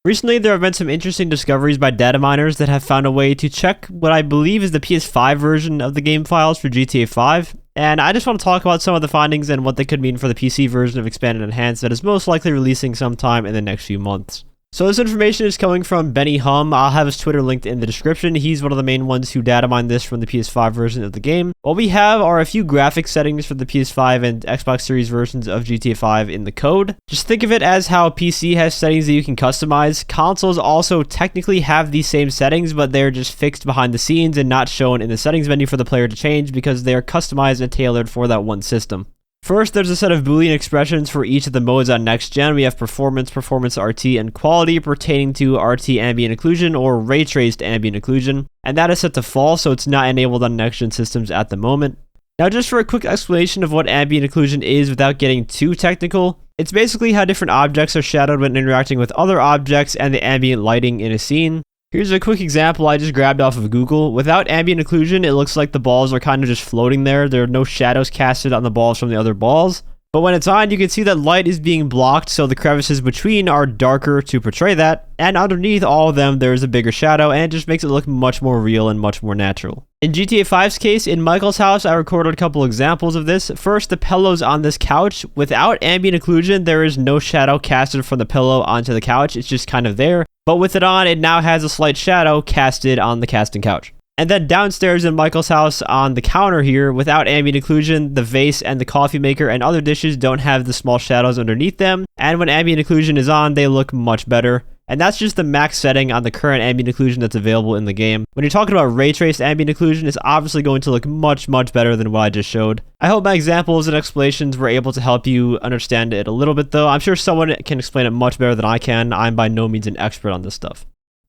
Recently, there have been some interesting discoveries by Dataminers that have found a way to check what I believe is the PS5 version of the game files for GTA 5, and I just want to talk about some of the findings and what they could mean for the PC version of Expanded Enhanced that is most likely releasing sometime in the next few months. So this information is coming from Benny Hum. I'll have his Twitter linked in the description. He's one of the main ones who data mined this from the PS5 version of the game. What we have are a few graphic settings for the PS5 and Xbox Series versions of GTA 5 in the code. Just think of it as how PC has settings that you can customize. Consoles also technically have these same settings, but they're just fixed behind the scenes and not shown in the settings menu for the player to change because they are customized and tailored for that one system. First, there's a set of Boolean expressions for each of the modes on Next Gen. We have performance, performance RT, and quality pertaining to RT ambient occlusion or ray traced ambient occlusion. And that is set to false, so it's not enabled on Next Gen systems at the moment. Now, just for a quick explanation of what ambient occlusion is without getting too technical, it's basically how different objects are shadowed when interacting with other objects and the ambient lighting in a scene. Here's a quick example I just grabbed off of Google. Without ambient occlusion, it looks like the balls are kind of just floating there. There are no shadows casted on the balls from the other balls. But when it's on, you can see that light is being blocked, so the crevices between are darker to portray that. And underneath all of them, there's a bigger shadow, and it just makes it look much more real and much more natural. In GTA 5's case, in Michael's house, I recorded a couple examples of this. First, the pillows on this couch. Without ambient occlusion, there is no shadow casted from the pillow onto the couch. It's just kind of there. But with it on, it now has a slight shadow casted on the casting couch. And then downstairs in Michael's house on the counter here, without ambient occlusion, the vase and the coffee maker and other dishes don't have the small shadows underneath them. And when ambient occlusion is on, they look much better. And that's just the max setting on the current ambient occlusion that's available in the game. When you're talking about ray traced ambient occlusion, it's obviously going to look much better than what I just showed. I hope my examples and explanations were able to help you understand it a little bit though. I'm sure someone can explain it much better than I can. I'm by no means an expert on this stuff.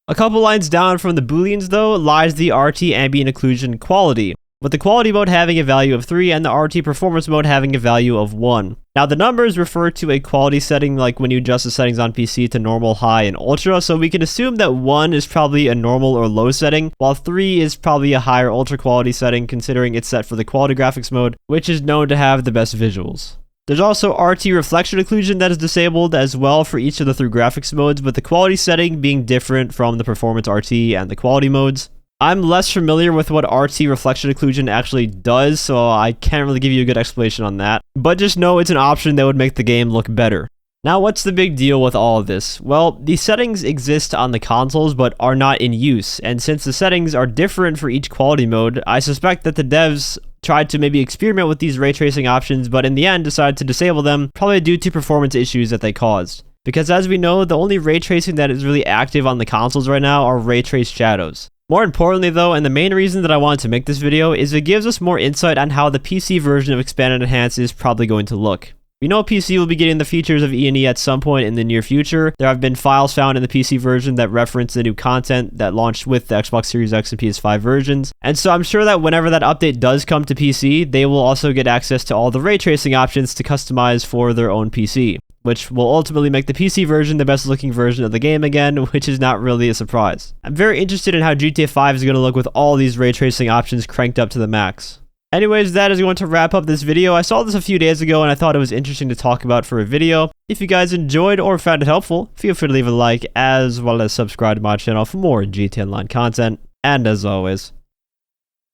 A couple lines down from the booleans though lies the RT ambient occlusion quality, with the quality mode having a value of 3 and the RT performance mode having a value of 1. Now the numbers refer to a quality setting like when you adjust the settings on PC to normal, high, and ultra, so we can assume that 1 is probably a normal or low setting, while 3 is probably a higher ultra quality setting considering it's set for the quality graphics mode, which is known to have the best visuals. There's also RT reflection occlusion that is disabled as well for each of the 3 graphics modes, with the quality setting being different from the performance RT and the quality modes. I'm less familiar with what RT reflection occlusion actually does, so I can't really give you a good explanation on that. But just know it's an option that would make the game look better. Now, what's the big deal with all of this? Well, these settings exist on the consoles but are not in use, and since the settings are different for each quality mode, I suspect that the devs tried to maybe experiment with these ray tracing options, but in the end decided to disable them, probably due to performance issues that they caused. Because as we know, the only ray tracing that is really active on the consoles right now are ray traced shadows. More importantly though, and the main reason that I wanted to make this video, is it gives us more insight on how the PC version of Expanded Enhanced is probably going to look. We know PC will be getting the features of E&E at some point in the near future. There have been files found in the PC version that reference the new content that launched with the Xbox Series X and PS5 versions. And so I'm sure that whenever that update does come to PC, they will also get access to all the ray tracing options to customize for their own PC, which will ultimately make the PC version the best looking version of the game again, which is not really a surprise. I'm very interested in how GTA 5 is going to look with all these ray tracing options cranked up to the max. Anyways, that is going to wrap up this video. I saw this a few days ago and I thought it was interesting to talk about for a video. If you guys enjoyed or found it helpful, feel free to leave a like as well as subscribe to my channel for more GTA Online content. And as always,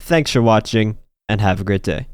thanks for watching and have a great day.